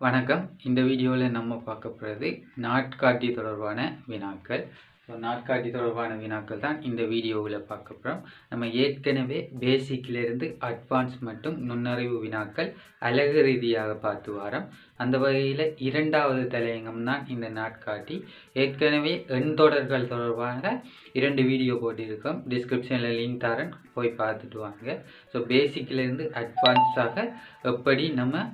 வணக்கம். இந்த வீடியோவில் நம்ம பார்க்க போகிறது நாட்காட்டி தொடர்பான வினாக்கள். நாட்காட்டி தொடர்பான வினாக்கள் தான் இந்த வீடியோவில் பார்க்க போகிறோம். நம்ம ஏற்கனவே பேசிக்கிலிருந்து அட்வான்ஸ் மற்றும் நுண்ணறிவு வினாக்கள் அலகு ரீதியாக பார்த்து வரோம். அந்த வகையில் இரண்டாவது தலையங்கம் தான் இந்த நாட்காட்டி. ஏற்கனவே எண்தொடர்கள் தொடர்பான 2 வீடியோ போட்டிருக்கோம். டிஸ்கிரிப்ஷனில் லிங்க் தரேன், போய் பார்த்துட்டு வாங்க. ஸோ பேசிக்கிலிருந்து அட்வான்ஸாக எப்படி நம்ம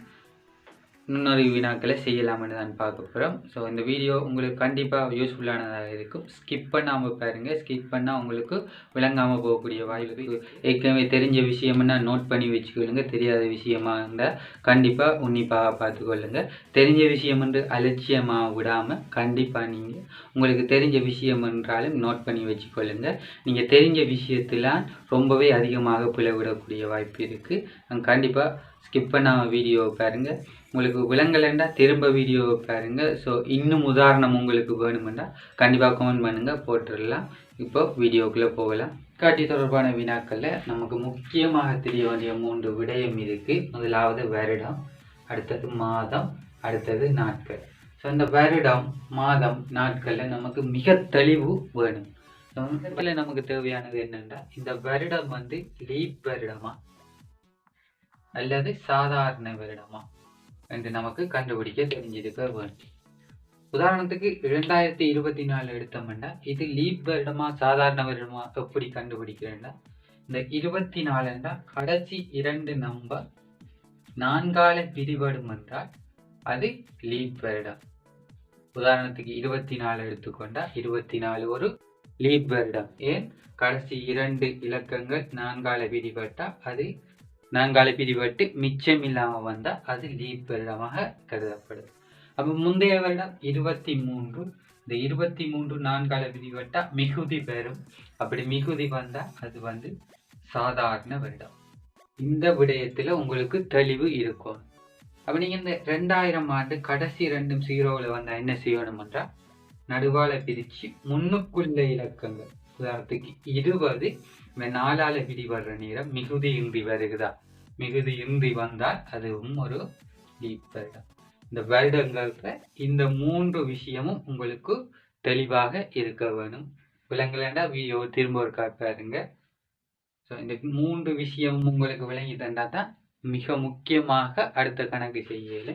நுண்ணறிவு வினாக்களை செய்யலாம்னு தான் பார்க்க போகிறோம். ஸோ இந்த வீடியோ உங்களுக்கு கண்டிப்பாக யூஸ்ஃபுல்லானதாக இருக்கும். ஸ்கிப் பண்ணாமல் பாருங்கள். ஸ்கிப் பண்ணால் உங்களுக்கு விளங்காமல் போகக்கூடிய வாய்ப்பு. ஏற்கனவே தெரிஞ்ச விஷயம்னா நோட் பண்ணி வச்சுக்கொள்ளுங்க. தெரியாத விஷயமா இருந்தால் கண்டிப்பாக உன்னிப்பாக பார்த்துக்கொள்ளுங்க. தெரிஞ்ச விஷயம் என்று அலட்சியமாக விடாமல் கண்டிப்பாக நீங்கள் உங்களுக்கு தெரிஞ்ச விஷயம் என்றாலும் நோட் பண்ணி வச்சுக்கொள்ளுங்க. நீங்கள் தெரிஞ்ச விஷயத்தில் ரொம்பவே அதிகமாக பிளவிடக்கூடிய வாய்ப்பு இருக்குது. கண்டிப்பாக ஸ்கிப் பண்ணாமல் வீடியோவை பாருங்கள். உங்களுக்கு விளங்கலைன்னா திரும்ப வீடியோவை பாருங்கள். ஸோ இன்னும் உதாரணம் உங்களுக்கு வேணுமெண்டா கண்டிப்பாக கமெண்ட் பண்ணுங்கள், போட்டுடலாம். இப்போ வீடியோக்குள்ளே போகலாம். காட்டி தொடர்பான வினாக்களில் நமக்கு முக்கியமாக தெரிய வேண்டிய 3 விடயம் இருக்குது. முதலாவது வருடம், அடுத்தது மாதம், அடுத்தது நாட்கள். ஸோ இந்த வருடம், மாதம், நாட்களில் நமக்கு மிக தெளிவு வேணும். ஸோ இதில் நமக்கு தேவையானது என்னென்னா, இந்த வருடம் லீப் வருடமா அல்லது சாதாரண வருடமா என்று நமக்கு கண்டுபிடிக்க தெரிஞ்சிருக்க வேண்டும். உதாரணத்துக்கு 2024 எடுத்தோம்னா இது லீப் வருடமா சாதாரண வருடமா எப்படி கண்டுபிடிக்கிறேன்னா, இந்த 24 கடைசி 2 நம்பர் 4ஆல் பிரிபடும் என்றால் அது லீப் வருடம். உதாரணத்துக்கு 24 எடுத்துக்கொண்டா 24 ஒரு லீப் வருடம். ஏன்? கடைசி 2 இலக்கங்கள் 4ஆல் பிரிபட்டா அது 4ஆல் பிரிபட்டு மிச்சம் இல்லாமல் வந்தால் அது லீப் வருடமாக கருதப்படுது. அப்போ முந்தைய வருடம் 23, இந்த 23 4ஆல் பிரிபட்டா மிகுதி பெறும். அப்படி மிகுதி வந்தால் அது சாதாரண வருடம். இந்த விடயத்தில் உங்களுக்கு தெளிவு இருக்கும். அப்போ நீங்கள் இந்த 2000 ஆண்டு கடைசி 2 0ல் வந்தால் என்ன செய்யணும்ன்றா, நடுவால் பிரித்து முன்னுக்குள்ள இலக்கங்கள், உதாரணத்துக்கு 20 இந்த 4ஆல் பிரிபடுற நேரம் மிகுதி இன்றி வருகுதா, மிகுதி இன்றி வந்தால் அதுவும் ஒரு லீப் வருடம். இந்த வருடங்களுக்கு இந்த 3 விஷயமும் உங்களுக்கு தெளிவாக இருக்க வேணும். விளங்கலைன்னா வீடியோ திரும்ப ஒரு பாருங்க. ஸோ இந்த 3 விஷயமும் உங்களுக்கு விளங்கி தந்தா தான் மிக முக்கியமாக அடுத்த கணக்கு செய்யல.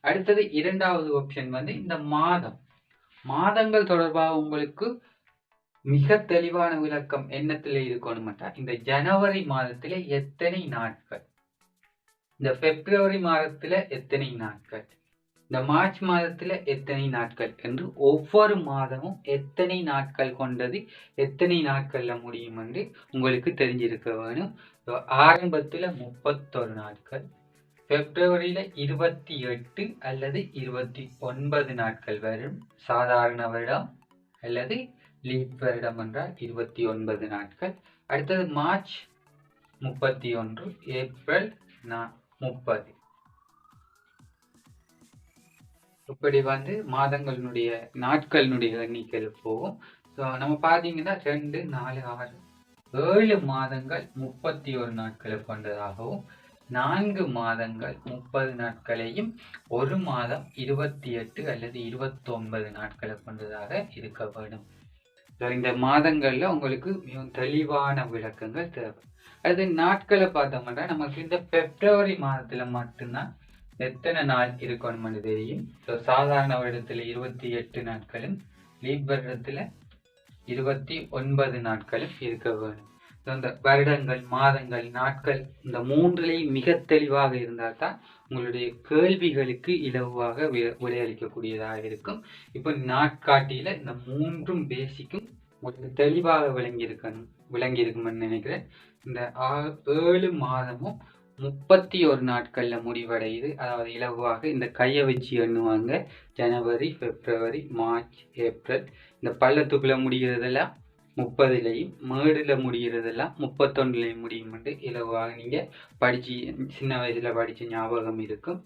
அடுத்தது இரண்டாவது ஆப்ஷன் இந்த மாதம். மாதங்கள் தொடர்பாக உங்களுக்கு மிக தெளிவான விளக்கம் என்னத்தில் இருக்கணும்ட்டா, இந்த ஜனவரி மாதத்தில் எத்தனை நாட்கள், இந்த பிப்ரவரி மாதத்தில் எத்தனை நாட்கள், இந்த மார்ச் மாதத்தில் எத்தனை நாட்கள் என்று ஒவ்வொரு மாதமும் எத்தனை நாட்கள் கொண்டது, எத்தனை நாட்களில் முடியும் என்று உங்களுக்கு தெரிஞ்சிருக்க வேணும். ஆரம்பத்தில் 31 நாட்கள், பிப்ரவரியில் 28 அல்லது 29 நாட்கள் வரும் சாதாரண வருடம், அல்லது லீப் வருடம் என்றால் 29 நாட்கள். அடுத்தது மார்ச் 31, ஏப்ரல் 30. இப்படி மாதங்களினுடைய நாட்களினுடைய எண்ணிக்கை போகும். ஸோ நம்ம பார்த்தீங்கன்னா 2, 4, 6, 7 மாதங்கள் 31 நாட்களை கொண்டதாகவும், 4 மாதங்கள் 30 நாட்களையும், ஒரு மாதம் 28 அல்லது 29 நாட்களை கொண்டதாக இருக்க வேண்டும். இந்த மாதங்கள்ல உங்களுக்கு மிகவும் தெளிவான விளக்கங்கள் தேவை. அது நாட்களை பார்த்தோம்னா நமக்கு இந்த பிப்ரவரி மாதத்துல மட்டும்தான் எத்தனை நாள் இருக்கணும்னு தெரியும். ஸோ சாதாரண வருடத்துல 28 நாட்களும், லீப் வருடத்துல 29 நாட்களும் இருக்க வேண்டும். இந்த வருடங்கள், மாதங்கள், நாட்கள் இந்த 3லையும் மிக தெளிவாக இருந்தால் தான் உங்களுடைய கேள்விகளுக்கு இலவாக விடையளிக்கக்கூடியதாக இருக்கும். இப்போ நாட்காட்டியில இந்த 3 பேசிக்கும் உங்களுக்கு தெளிவாக விளங்கியிருக்கும்னு நினைக்கிறேன். இந்த 7 மாதமும் 31 நாட்கள்ல முடிவடையுது. அதாவது இலவாக இந்த கையை வச்சு எண்ணுவாங்க. ஜனவரி, பிப்ரவரி, மார்ச், ஏப்ரல். இந்த பள்ளத்துக்குள்ள முடிகிறதெல்லாம் 30லையும், மேடுல முடிகிறதெல்லாம் 31லையும் முடியும் என்று இலவாக நீங்க படிச்சு சின்ன வயசுல படிச்ச ஞாபகம் இருக்கும்.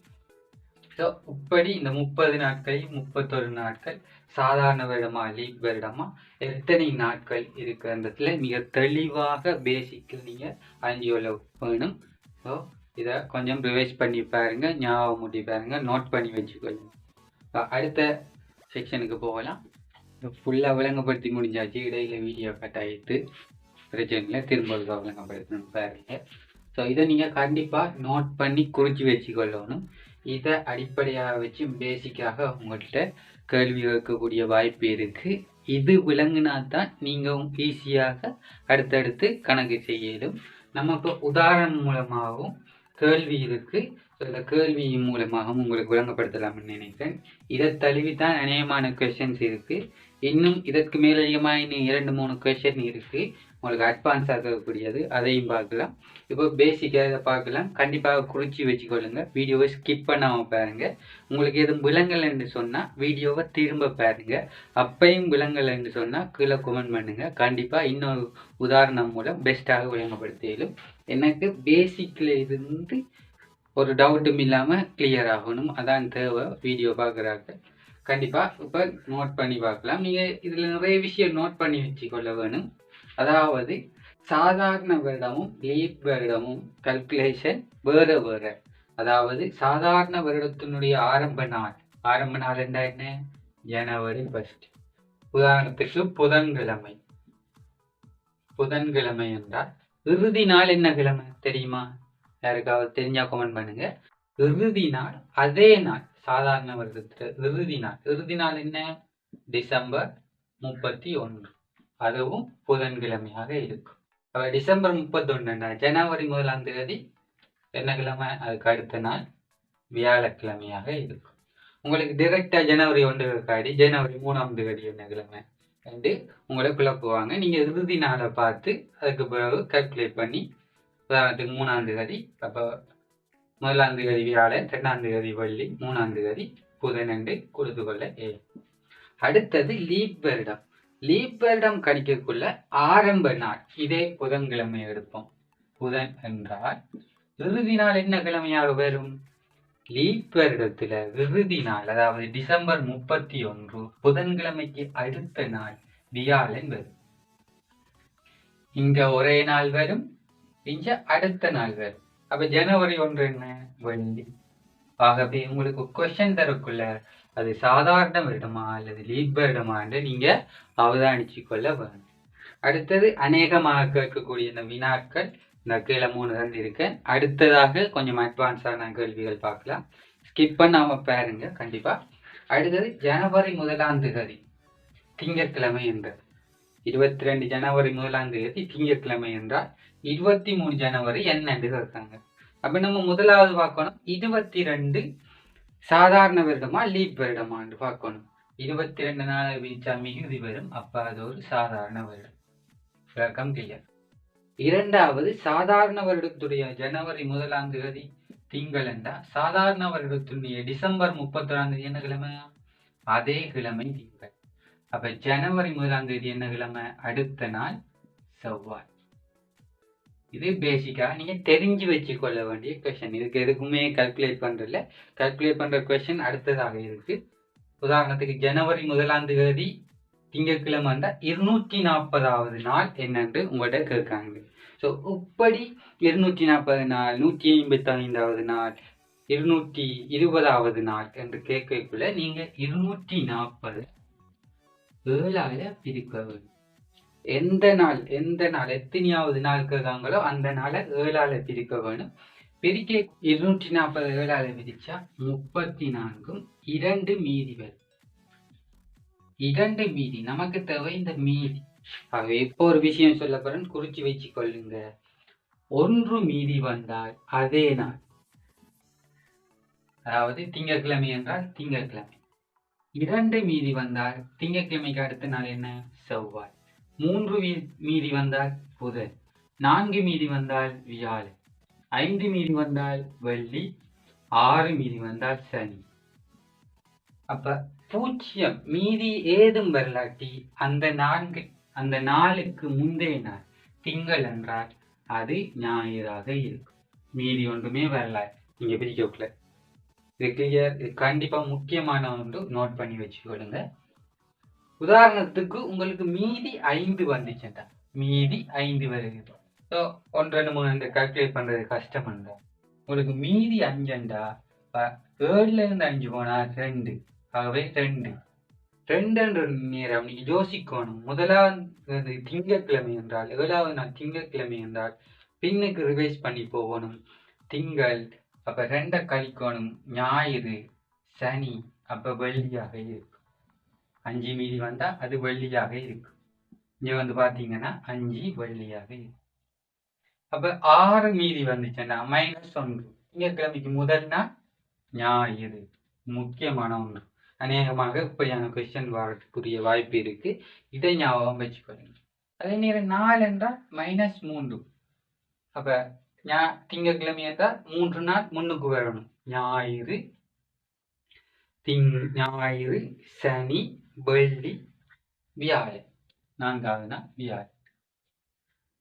ஸோ இப்படி இந்த 30 நாட்களையும் 31 நாட்கள் சாதாரண வருடமா லீப் வருடமா எத்தனை நாட்கள் இருக்கிறதுல மிக தெளிவாக பேசிக்கில் நீங்கள் அறிஞ்சு கொள்ள வேணும். ஸோ இதை கொஞ்சம் ரிவைஸ் பண்ணி பாருங்க, ஞாபகம் மூட்டி பாருங்க, நோட் பண்ணி வச்சுக்கொள்ளுங்க. அடுத்த செக்ஷனுக்கு போகலாம். ஃபுல்லாக விளங்கப்படுத்தி முடிஞ்சாச்சு. இடையில வீடியோ கட் ஆகிட்டு பிரச்சனை திரும்ப விளங்கப்படுத்தணும் பாருங்க. ஸோ இதை நீங்கள் கண்டிப்பாக நோட் பண்ணி குறித்து வச்சுக்கொள்ளணும். இதை அடிப்படையாக வச்சு பேசிக்காக உங்கள்கிட்ட கேள்வி கேட்கக்கூடிய வாய்ப்பு இருக்குது. இது விளங்குனா தான் நீங்கள் ஈஸியாக அடுத்தடுத்து கணக்கு செய்யலும். நம்ம இப்போ உதாரணம் மூலமாகவும் கேள்வி இருக்குது. ஸோ இந்த கேள்வி மூலமாகவும் உங்களுக்கு விளங்கப்படுத்தலாம்னு நினைக்கிறேன். இதை தழுவித்தான் அநேகமான கொஷின்ஸ் இருக்குது. இன்னும் இதற்கு மேலதிகமாக இன்னும் 2-3 கொஷின் இருக்குது உங்களுக்கு அட்வான்ஸ் ஆகக்கூடியது. அதையும் பார்க்கலாம். இப்போ பேசிக்காக இதை பார்க்கலாம். கண்டிப்பாக குறித்து வச்சுக்கொள்ளுங்க. வீடியோவை ஸ்கிப் பண்ணாமல் பாருங்க. உங்களுக்கு எதுவும் விளங்கலைன்னு சொன்னால் வீடியோவை திரும்ப பாருங்க. அப்பையும் விளங்கலைன்னு சொன்னால் கீழே கமெண்ட் பண்ணுங்க. கண்டிப்பாக இன்னொரு உதாரணம் மூலம் பெஸ்ட்டாக விளங்கப்படுத்தியும் எனக்கு பேசிக்கில் இருந்து ஒரு டவுட்டும் இல்லாமல் கிளியர் ஆகணும். அதான் தேவை. வீடியோ பார்க்குறாங்க கண்டிப்பாக இப்போ நோட் பண்ணி பார்க்கலாம். நீங்கள் இதில் நிறைய விஷயம் நோட் பண்ணி வச்சுக்கொள்ள வேணும். அதாவது சாதாரண வருடமும் லீப் வருடமும் கல்குலேஷன் வேறு வேறு. அதாவது சாதாரண வருடத்தினுடைய ஆரம்ப நாள் என்ன? ஜனவரி 1. உதாரணத்துக்கு புதன்கிழமை என்றால் இறுதி நாள் என்ன கிழமை தெரியுமா? யாருக்காவது தெரிஞ்சா கமெண்ட் பண்ணுங்க. இறுதி நாள் அதே நாள் சாதாரண வருடத்தில் இறுதி நாள் என்ன? டிசம்பர் 31. அதுவும் புதன்கிழமையாக இருக்கும். டிசம்பர் 31 ஜனவரி 1ஆம் தேதி என்ன கிழமை? அதுக்கு அடுத்த நாள் வியாழக்கிழமையாக இருக்கும். உங்களுக்கு டிரெக்டா ஜனவரி 1 காடி ஜனவரி 3ஆம் தேதி என்ன கிழமை என்று உங்களை குழப்புவாங்க. நீங்க இறுதி நாளை பார்த்து அதுக்கு பிறகு கால்குலேட் பண்ணி உதாரணத்துக்கு 3ஆம் தேதி, அப்போ 1ஆம் தேதி வியாழன், 2ஆம் தேதி வெள்ளி, 3ஆம் தேதி புதன் என்று கொடுத்து கொள்ள. அடுத்தது லீப் வருடம் கணிக்கக்குள்ள ஆரம்ப நாள் இதே புதன்கிழமை எடுப்போம். புதன் என்றால் இறுதி நாள் என்ன கிழமையாக வரும்? லீப் வருடத்துல இறுதி நாள் அதாவது டிசம்பர் 31 புதன்கிழமைக்கு அடுத்த நாள் வியாழன் வரும். இங்க ஒரே நாள் வரும், இங்க அடுத்த நாள் வரும். அப்ப ஜனவரி 1 என்ன? வெள்ளி. ஆகவே உங்களுக்கு கொஸ்டின் தரக்குள்ள அது சாதாரண வருடமா அல்லது லீப் வருடமா என்று நீங்க அவதானிச்சு கொள்ள வேணும். அடுத்தது அநேகமாக கேட்கக்கூடிய இந்த வினாக்கள் இந்த கீழே 3 தந்து இருக்கேன். அடுத்ததாக கொஞ்சம் அட்வான்ஸான கேள்விகள் பார்க்கலாம். ஸ்கிப் பண்ணாம பாருங்க கண்டிப்பா. அடுத்தது ஜனவரி 1ஆம் தேதி திங்கட்கிழமை என்றது. 22 ஜனவரி 1ஆம் தேதி திங்கட்கிழமை என்றால் 23 ஜனவரி என்னன்னு கேட்காங்க. அப்ப நம்ம முதலாவது பார்க்கணும் 22 சாதாரண வருடமா லீப் வருடமான்னு பார்க்கணும். 22 நாளை வீச்சா மிகுதி வரும். அப்ப அது ஒரு சாதாரண வருடம். விளக்கம் கிளியர். இரண்டாவது சாதாரண வருடத்துடைய ஜனவரி 1ஆம் தேதி திங்கள் என்றா சாதாரண வருடத்துடைய டிசம்பர் 31ஆம் தேதி என்ன கிழமை? அதே கிழமை திங்கள். அப்ப ஜனவரி 1ஆம் தேதி என்ன கிழமை? அடுத்த நாள் செவ்வாய். இது பேசிக்கா நீங்க தெரிஞ்சு வச்சு கொள்ள வேண்டிய கொஸ்டின். இதுக்கு எதுக்குமே கால்குலேட் பண்றதில்ல. கால்குலேட் பண்ற கொஸ்டின் அடுத்ததாக இருக்கு. உதாரணத்துக்கு ஜனவரி 1ஆம் தேதி திங்கட்கிழமை 240வது நாள் என்னென்று உங்கள்கிட்ட கேட்காங்க. ஸோ இப்படி 240 நாள், 185வது நாள், 220வது நாள் என்று கேட்கக்குள்ள நீங்க 240 7ஆல பிரிக்க வேண்டும். எந்த நாள் எத்தனையாவது நாள் கேட்காங்களோ அந்த நாளை 7ஆல பிரிக்க வேணும். பிரிக்க 240 7ஆல பிரிச்சா 34 2 மீதி வரும். 2 மீதி நமக்கு தேவை இந்த மீதி. ஆகவே இப்போ ஒரு விஷயம் சொல்ல போறேன், குறிச்சு வச்சு கொள்ளுங்க. 1 மீதி வந்தால் அதே நாள், அதாவது திங்கட்கிழமை என்றால் திங்கட்கிழமை. 2 மீதி வந்தால் திங்கட்கிழமைக்கு அடுத்த நாள் என்ன? செவ்வாய். 3 மீதி வந்தால் புதன். 4 மீதி வந்தால் வியாழன். 5 மீதி வந்தால் வெள்ளி. 6 மீதி வந்தால் சனி. அப்ப 0 மீதி ஏதும் வரலாட்டி அந்த நாளுக்கு முந்தைய நாள் திங்கள் என்றால் அது ஞாயிறாக இருக்கும். மீதி ஒன்றுமே வரலாறு நீங்க பிரிக்கல. இது கிளியர். இது கண்டிப்பா முக்கியமான ஒன்று, நோட் பண்ணி வச்சுக்கொள்ளுங்க. உதாரணத்துக்கு உங்களுக்கு மீதி 5 வந்துச்சுட்டா, மீதி 5 வருகிறது. ஸோ 1 2 3 கால்குலேட் பண்றது கஷ்டம். உங்களுக்கு மீதி 5ண்டா 7ல இருந்து 5 போனா 2, ஆகவே 2 2என்ற நேரம் நீங்க யோசிக்கணும். முதலாவது திங்கட்கிழமை என்றால் 7வது நாள் திங்கட்கிழமை என்றால் பின்னுக்கு ரிவைஸ் பண்ணி போகணும். திங்கள் அப்ப 2 கழிக்கணும். ஞாயிறு சனி அப்ப வெள்ளியாக இருக்கும். 5 மீதி வந்தா அது வெள்ளியாக இருக்கும். இங்க வந்து பாத்தீங்கன்னா 5 வெள்ளியாக இருக்கும். அப்ப 6 மீதி வந்துச்சுன்னா -1 திங்கட்கிழமைக்கு முதல் நாள் ஞாயிறு. முக்கியமான ஒன்று. அநேகமாக இப்படியான கொஸ்டின் வரதுக்குரிய வாய்ப்பு இருக்கு. இதை ஞாபகம் வச்சுக்கொள்ளுங்க. அதே நேரம் 4 என்றால் -3. அப்ப திங்கட்கிழமை என்றால் 3 நாள் முன்னுக்கு வரணும். ஞாயிறு சனி வெள்ளி வியாழன். 4வது நாள் வியாழன்.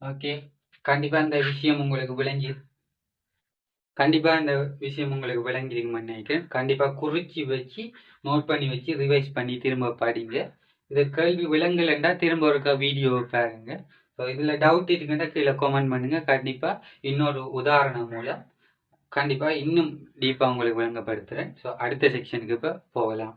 ஓகே, கண்டிப்பா இந்த விஷயம் உங்களுக்கு விளங்கிருக்குன்னு நினைக்கிறேன். கண்டிப்பா குறிச்சு வச்சு நோட் பண்ணி வச்சு ரிவைஸ் பண்ணி திரும்ப படிங்க. இது கேள்வி விளங்கலைன்னா திரும்ப ஒரு வீடியோவை பாருங்க. ஸோ இதில் டவுட் இருக்குன்னா கீழே கமெண்ட் பண்ணுங்க. கண்டிப்பா இன்னொரு உதாரணம் மூலம் கண்டிப்பா இன்னும் டீப்பாக உங்களுக்கு விளங்கப்படுத்துகிறேன். ஸோ அடுத்த செக்ஷனுக்கு இப்போ போகலாம்.